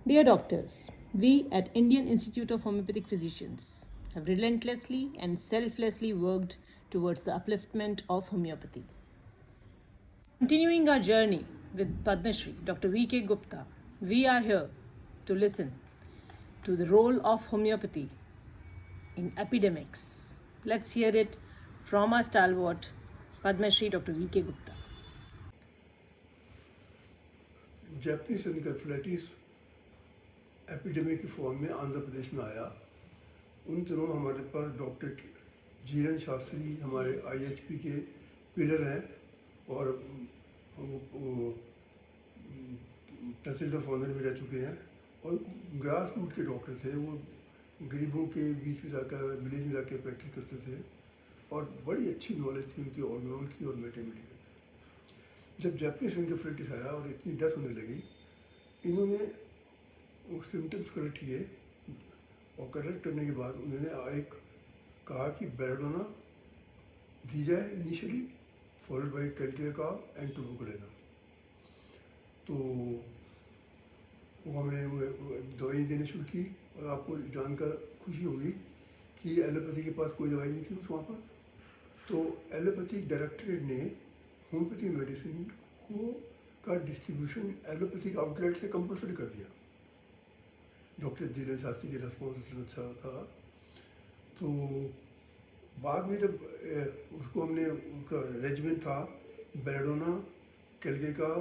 Dear doctors, we at Indian Institute of Homeopathic Physicians have relentlessly and selflessly worked towards the upliftment of homeopathy. Continuing our journey with Padma Shri, Dr. V.K. Gupta, we are here to listen to the role of homeopathy in epidemics. Let's hear it from our stalwart, Padma Shri, Dr. V.K. Gupta. Japanese encephalitis epidemic की form में आंध्र प्रदेश में आया। उन दिनों हमारे पास doctor Jiran Shastri हमारे IHP के pillar हैं और प्रेसिडेंट ऑफ ऑनर भी रह चुके हैं और ग्रास रूट के डॉक्टर थे। वो गरीबों के बीच में जाकर विलेज में जाकर प्रैक्टिस करते थे और बड़ी अच्छी नॉलेज थी उनकी ऑर्गेनल की और मैथमेटिक्स की। जब जापानीज एनकेफेलाइटिस आया और इतनी डेथ होने लगी, इन्होंने वो सिम्टम्स करेक्ट किए और करेक्ट करने के बाद उन्होंने एक कहा कि बेलाडोना दी जाए इनिशियली, फॉलोड बाई कैल्केका एंड टुबरकुलोसिस। तो वो हमने दवाई देनी शुरू की और आपको जानकर खुशी होगी कि एलोपैथी के पास कोई दवाई नहीं थी उस वहाँ पर। तो एलोपैथी डायरेक्टरेट ने होम्योपैथी मेडिसिन को का डिस्ट्रीब्यूशन एलोपैथिक आउटलेट से कंपलसरी कर दिया। डॉक्टर धीरज शास्त्री के रेस्पॉन्स अच्छा था। तो बाद में जब उसको हमने उसका रेजिमेंट था बेलाडोना, कैल्केका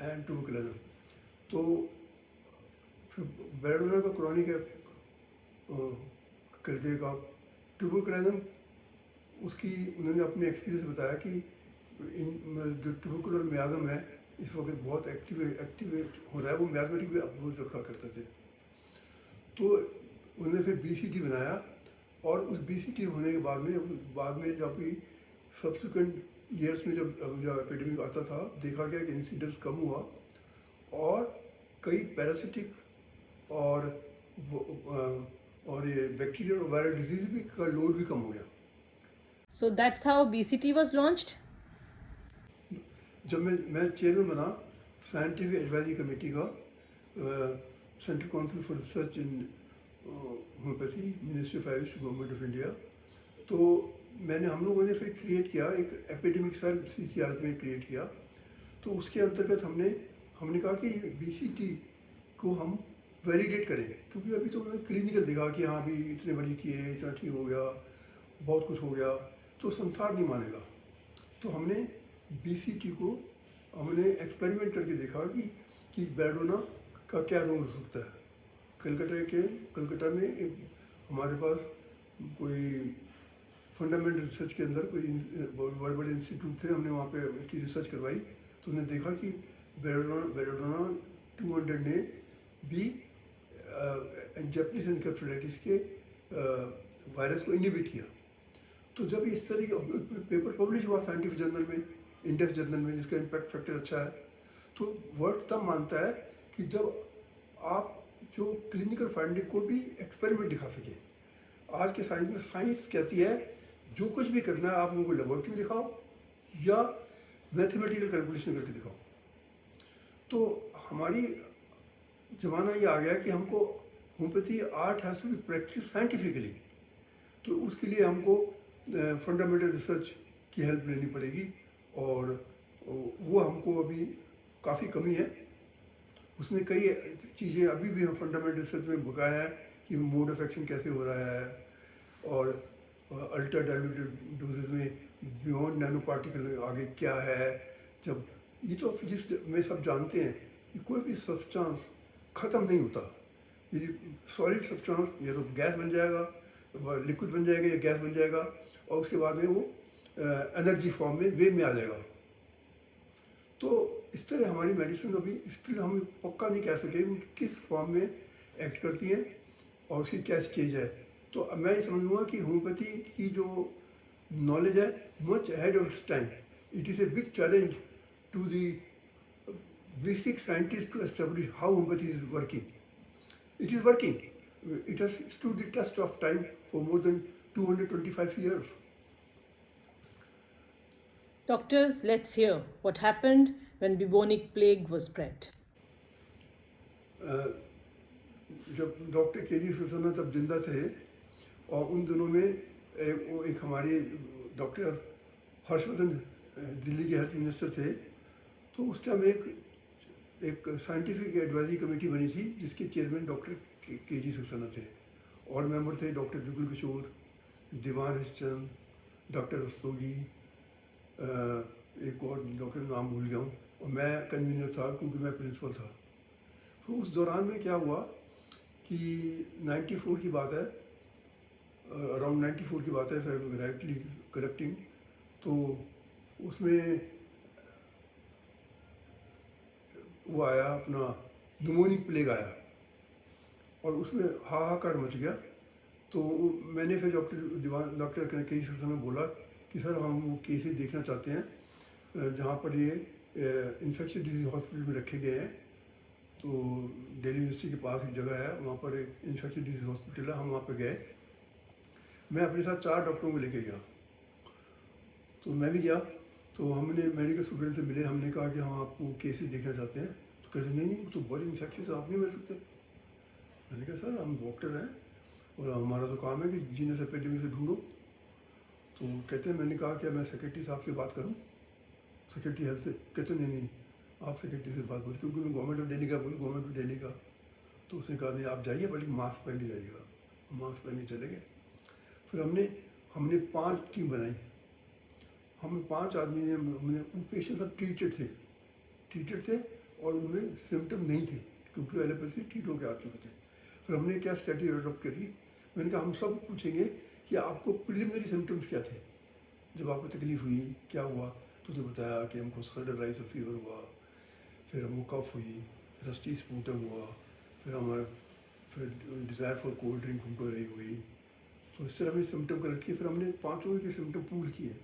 एंड टुबरकुलोसिस। तो फिर बेलाडोना का क्रॉनिक है, कैल्केका, टुबरकुलोसिस उसकी उन्होंने अपने एक्सपीरियंस बताया कि जो ट्यूबरकुलर मियाज़म है इस वक्त बहुत एक्टिव हो रहा है। वो मियाज़मेटिक भी अप्रोच रखा करते थे। तो उन्होंने फिर बीसीटी बनाया और उस बीसीटी होने के बाद में जब भी सब्सिक्वेंट ईयर्स में जब एपिडेमिक आता था, देखा गया कि इंसिडेंस कम हुआ और कई पैरासिटिक और ये बैक्टीरियल और वायरल डिजीज भी का लोड भी कम हो गया। So that's how BCT was launched? जब मैं चेयरमैन बना साइंटिफिक एडवाइजरी कमेटी का, central council for research in homeopathy, ministry of Ayush, government of India, तो हम लोगों ने फिर क्रिएट किया एक एपिडेमिक सेल सीसीआर में क्रिएट किया। तो उसके अंतर्गत हमने कहा कि बीसीटी को हम वैलिडेट करें, क्योंकि अभी तो उन्होंने क्लिनिकल देखा कि हाँ भी इतने मरीज किए, इतना ठीक हो गया, बहुत कुछ हो गया, तो संसार नहीं मानेगा। तो हमने बीसीटी को हमने एक्सपेरिमेंट करके देखा कि बेलाडोना का क्या रोल हो सकता है। कलकत्ता में एक हमारे पास कोई फंडामेंटल रिसर्च के अंदर कोई बड़े बड़े इंस्टीट्यूट थे, हमने वहाँ पे इसकी रिसर्च करवाई। तो उन्होंने देखा कि बेलाडोना 200 ने भी जापानीज एनकेफेलाइटिस के वायरस को इनहिबिट किया। तो जब इस तरह के पेपर पब्लिश हुआ साइंटिफिक जर्नल में, इंडेक्स जर्नल में, जिसका इम्पैक्ट फैक्टर अच्छा है, तो वर्ल्ड तब मानता है कि जब आप जो क्लिनिकल फाइंडिंग को भी एक्सपेरिमेंट दिखा सके। आज के साइंस में साइंस कहती है जो कुछ भी करना है आप उनको लेबोरेटरी में दिखाओ या मैथमेटिकल कैलकुलेशन करके दिखाओ। तो हमारी ज़माना ये आ गया कि हमको homeopathy art has to be practice scientifically. तो उसके लिए हमको फंडामेंटल रिसर्च की हेल्प लेनी पड़ेगी और वो हमको अभी काफ़ी कमी है। उसमें कई चीज़ें अभी भी हम फंडामेंटल रिसर्च में बकाया है कि मोड ऑफ एक्शन कैसे हो रहा है और अल्ट्रा डाइल्यूटेड डोजेज में बियॉन्ड नैनो पार्टिकल आगे क्या है। जब ये तो फिजिक्स में सब जानते हैं कि कोई भी सब्सटेंस ख़त्म नहीं होता। ये सॉलिड सब्सटेंस या तो गैस बन जाएगा, लिक्विड बन जाएगा या गैस बन जाएगा और उसके बाद में वो एनर्जी फॉर्म में वेव में आ जाएगा। तो इस तरह हमारी मेडिसिन अभी स्टिल हम पक्का नहीं कह सके कि किस फॉर्म में एक्ट करती है और उसकी क्या स्टेज है। तो मैं ये समझूंगा कि होम्योपैथी की जो नॉलेज है much ahead of its time. It is a big challenge to the basic scientist to establish how homeopathy is working. It is working. It has stood the test of time for more than 225 years. Doctors, let's hear what happened when bubonic plague was spread. जब doctor के जी Susanna तब जिंदा थे, और उन दिनों में एक हमारे डॉक्टर हर्षवर्धन दिल्ली के हेल्थ मिनिस्टर थे, तो उस टाइम एक साइंटिफिक एडवाइजरी कमेटी बनी थी जिसके चेयरमैन डॉक्टर के जी सक्सेना थे, और मेंबर थे डॉक्टर जुगल किशोर, दीवान हरिश्चंद, डॉक्टर रस्तोगी, एक और डॉक्टर नाम भूल गया हूँ, और मैं कन्वीनर था क्योंकि मैं प्रिंसिपल था। तो उस दौरान में क्या हुआ कि 94 की बात है, अराउंड 94 की बात है, फिर राइटली करेक्टिंग, तो उसमें वो आया अपना न्यूमोनिक प्लेग आया, और उसमें हाहाकार मच गया। तो मैंने फिर डॉक्टर के समय बोला कि सर हम वो केसेस देखना चाहते हैं जहाँ पर ये इन्फेक्शन डिजीज हॉस्पिटल में रखे गए हैं। तो दिल्ली यूनिवर्सिटी के पास एक जगह है, वहाँ पर एक इन्फेक्शन डिजीज हॉस्पिटल है, हम वहाँ पर गए। मैं अपने साथ 4 डॉक्टरों को लेके गया, तो मैं भी गया। तो हमने मेडिकल स्टूडेंट से मिले, हमने कहा कि हम आपको केसेस देखना चाहते हैं। तो कहते नहीं नहीं, तो बहुत इन्फेक्शन आप नहीं मिल सकते। मैंने कहा सर हम डॉक्टर हैं और हमारा तो काम है कि जीनस एपिडेमिक से ढूंढो। तो कहते हैं, मैंने कहा कि मैं सेक्रेटरी साहब से बात करूं, सेक्रेटरी हेल्थ से। कहते नहीं नहीं, आप सेक्रेटरी से बात करो, क्योंकि मैं गवर्नमेंट ऑफ दिल्ली का बोल, गवर्नमेंट ऑफ दिल्ली का। तो उसने कहा नहीं आप जाइए, बल्कि मास्क पहन के जाइएगा। मास्क पहन के चले गए। फिर हमने 5 टीम बनाई। हम 5 आदमी ने, हमने पेशेंट सब ट्रीटेड थे और उनमें सिम्टम नहीं थे, क्योंकि एलोपैथी ट्रीट होकर आ चुके थे। फिर हमने क्या स्ट्रेटजी अडॉप्ट करी, मैंने कहा हम सब पूछेंगे कि आपको प्रिलिमिनरी सिम्टम्स क्या थे, जब आपको तकलीफ हुई क्या हुआ। तो उसने बताया कि हमको सडन राइज ऑफ फीवर हुआ, फिर हमको कफ हुई, रस्टी स्पूटम हुआ, फिर डिज़ायर फॉर कोल्ड ड्रिंक हमको रही हुई। तो इससे हमने सिम्टम कलेक्ट किए। फिर हमने 5 के सिम्टम पूल किए।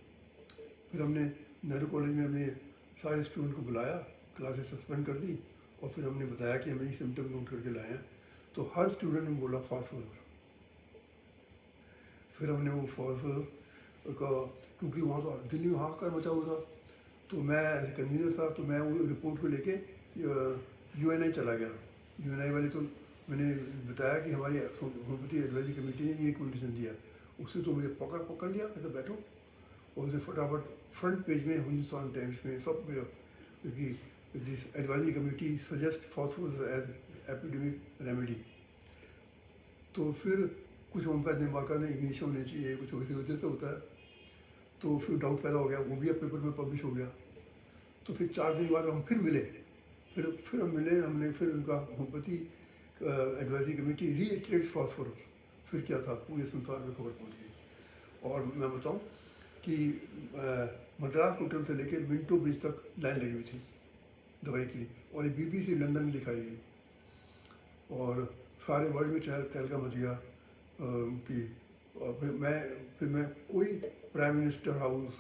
फिर हमने नेहरू कॉलेज में हमने सारे स्टूडेंट को बुलाया, क्लासेस सस्पेंड कर दी, और फिर हमने बताया कि हमें ये सिम्टम नोट करके लाए हैं। तो हर स्टूडेंट ने बोला फास्फोरस। फिर हमने वो फास्फोरस का, क्योंकि वहाँ तो दिल्ली में हाहाकार मचा हुआ था, तो मैं एज ए कन्वीनर था, तो मैं वो रिपोर्ट को लेके UNI चला गया। UNI वाले, तो मैंने बताया कि हमारी होम्योपैथी एडवाइजरी कमेटी ने ये कंडीशन दिया। उससे तो मुझे पकड़ लिया, मैं तो बैठो, और उसने फटाफट फ्रंट पेज में हिंदुस्तान टाइम्स में सब मेरा, क्योंकि this advisory committee suggest phosphorus as epidemic remedy. तो फिर कुछ होम्योपैथ ने बाका ने इग्निशन होनी चाहिए, कुछ वैसे वजह से होता है। तो फिर डाउट पैदा हो गया, वो भी अब पेपर में पब्लिश हो गया। तो फिर 4 दिन बाद हम फिर मिले, फिर हम मिले, हमने फिर उनका होम्योपैथी एडवाइजरी कमेटी रीइटरेट्स फास्फोरस। फिर क्या था, पूरे संसार में खबर पहुँच गई। और मैं बताऊँ कि मद्रास होटल से लेकर मिंटो ब्रिज तक लाइन लगी हुई थी दवाई के लिए, और ये BBC लंदन में लिखाई गई, और सारे वर्ल्ड में तहलका मच गया कि। और फिर मैं कोई prime minister house,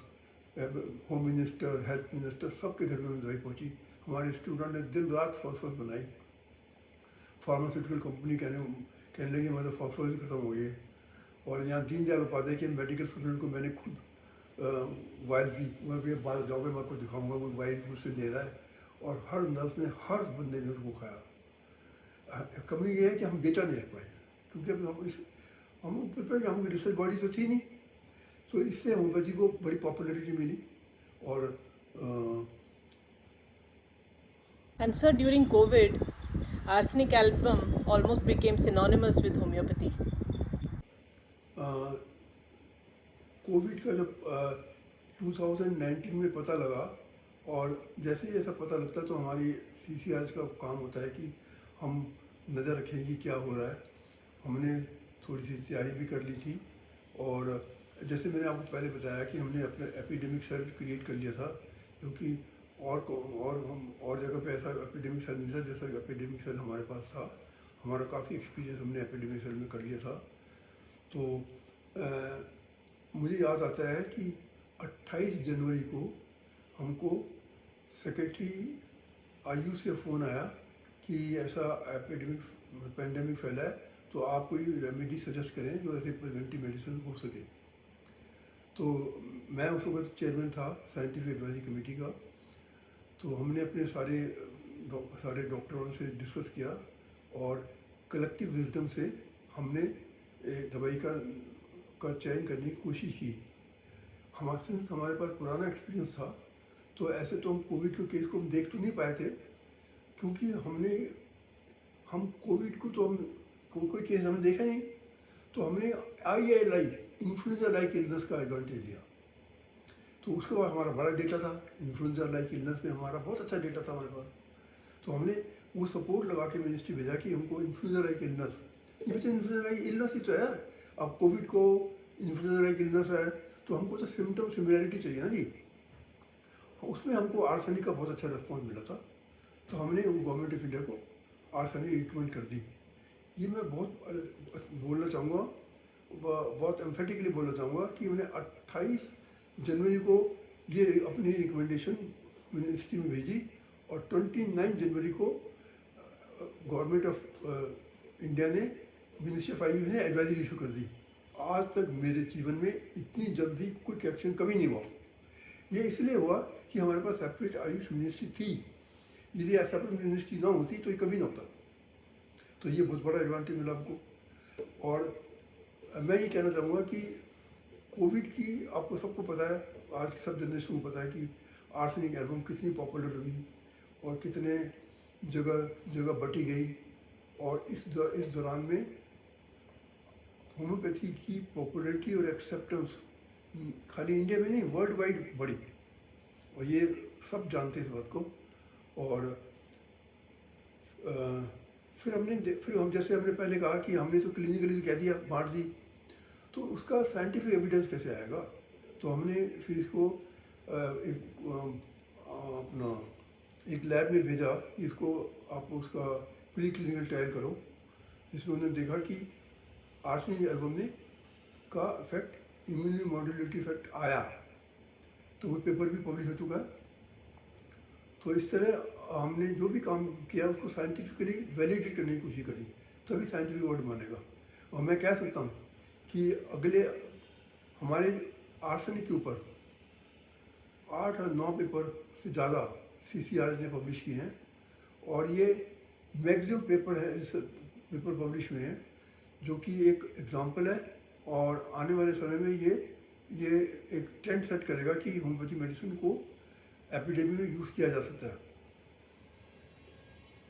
home minister, health minister, सबके घर में दवाई पहुंची। हमारे स्टूडेंट ने दिन रात फास्फोरस बनाई। फार्मास्यूटिकल कंपनी कहने लगी मतलब फास्फोरस खत्म हो गई। और यहाँ दीनदयाल उपाध्याय के मेडिकल स्टूडेंट को मैंने खुद वाइल दी, मैं भी बाद जाओगे मैं आपको दिखाऊंगा, वो वाइल मुझसे ले रहा है, और हर नर्स ने, हर बंदे ने उसको खाया। कमी ये है कि हम बेचा नहीं रख पाए, क्योंकि अब हम प्रिपेयर, हम रिसर्च बॉडी तो थी नहीं। तो इससे होम्योपैथी को बड़ी पॉपुलैरिटी मिली। और And sir, during COVID, arsenic album almost became synonymous with homeopathy. Covid का जब 2019 में पता लगा, और जैसे ही ऐसा पता लगता है तो हमारी CCRH का काम होता है कि हम नज़र रखें कि क्या हो रहा है। हमने थोड़ी सी तैयारी भी कर ली थी, और जैसे मैंने आपको पहले बताया कि हमने अपना एपिडेमिक सेल क्रिएट कर लिया था, क्योंकि और जगह पे ऐसा एपिडेमिक सेल नहीं था जैसा एपिडेमिक सेल हमारे पास था। हमारा काफ़ी एक्सपीरियंस हमने एपिडेमिक सेल में कर लिया था। तो मुझे याद आता है कि 28 जनवरी को हमको सेक्रेटरी आयु से फ़ोन आया कि ऐसा पेंडेमिक फैला है, तो आप कोई रेमेडी सजेस्ट करें जो ऐसे प्रिवेंटिव मेडिसिन हो सके। तो मैं उस वक्त चेयरमैन था साइंटिफिक एडवाइजरी कमेटी का। तो हमने अपने सारे डॉक्टरों से डिस्कस किया, और कलेक्टिव विजडम से हमने दवाई का चयन करने की कोशिश की। हमारे पास पुराना एक्सपीरियंस था, तो ऐसे तो हम कोविड के केस को हम देख तो नहीं पाए थे, क्योंकि हम कोविड को तो हम कोई केस हमने देखा नहीं, तो हमने IALI इन्फ्लुएंजा लाइक इलनेस का एडवांटेज लिया। तो उसके बाद हमारा बड़ा डेटा था, इन्फ्लुएंजा लाइक इलनेस में हमारा बहुत अच्छा डेटा था हमारे पास। तो हमने वो सपोर्ट लगा के मिनिस्ट्री भेजा कि हमको इन्फ्लुएंजा लाइक इलनेस, ये तो इन्फ्लुएंजा लाइक इलनेस ही तो है। अब कोविड को इन्फ्लुएंजा लाइक इलनेस है, तो हमको तो सिम्टम सिमिलरिटी चाहिए ना जी। उसमें हमको आर्सेनिक का बहुत अच्छा रिस्पॉन्स मिला था, तो हमने गवर्नमेंट ऑफ इंडिया को आर्सेनिक रिकमेंड कर दी। ये मैं बहुत बोलना चाहूँगा, बहुत एम्फेटिकली बोलना चाहूँगा कि मैंने 28 जनवरी को ये अपनी रिकमेंडेशन मिनिस्ट्री में भेजी और 29 जनवरी को गवर्नमेंट ऑफ इंडिया ने मिनिस्ट्री ऑफ आयुष ने एडवाइजरी इशू कर दी। आज तक मेरे जीवन में इतनी जल्दी क्विक एक्शन कभी नहीं हुआ। ये इसलिए हुआ कि हमारे पास सेपरेट आयुष मिनिस्ट्री थी। यदि सेपरेट मिनिस्ट्री ना होती तो ये कभी ना होता। तो ये बहुत बड़ा एडवांटेज मिला हमको। और मैं ये कहना चाहूँगा कि कोविड की आपको सबको पता है, आज की सब जनरेशन को पता है कि आर्सेनिक एल्बम कितनी पॉपुलर हुई और कितने जगह बटी गई। और इस दौरान में होम्योपैथी की पॉपुलैरिटी और एक्सेप्टेंस खाली इंडिया में नहीं, वर्ल्ड वाइड बढ़ी, और ये सब जानते हैं इस बात को। और फिर हम जैसे हमने पहले कहा कि हमने तो क्लिनिकली कह दिया, बांट दी, तो उसका साइंटिफिक एविडेंस कैसे आएगा। तो हमने फिर इसको एक लैब में भेजा, इसको आप उसका प्री क्लिनिकल ट्रायल करो, जिसमें उन्होंने देखा कि आर्सेनिक एल्बम का इफेक्ट, इम्यूनो मॉड्यूलेटिव इफेक्ट आया। तो वो पेपर भी पब्लिश हो चुका है। तो इस तरह हमने जो भी काम किया उसको साइंटिफिकली वैलिडेट करने की कोशिश करी, तभी साइंटिफिक वर्ड मानेगा। और मैं कह सकता हूँ कि अगले हमारे आर्सेनिक के ऊपर 8 और 9 पेपर से ज़्यादा CCRH ने पब्लिश किए हैं, और ये मैक्सिमम पेपर है इस पेपर पब्लिश हुए हैं, जो कि एक एग्जांपल है। और आने वाले समय में ये एक ट्रेंड सेट करेगा कि होम्योपैथी मेडिसिन को एपिडेमिक में यूज़ किया जा सकता है।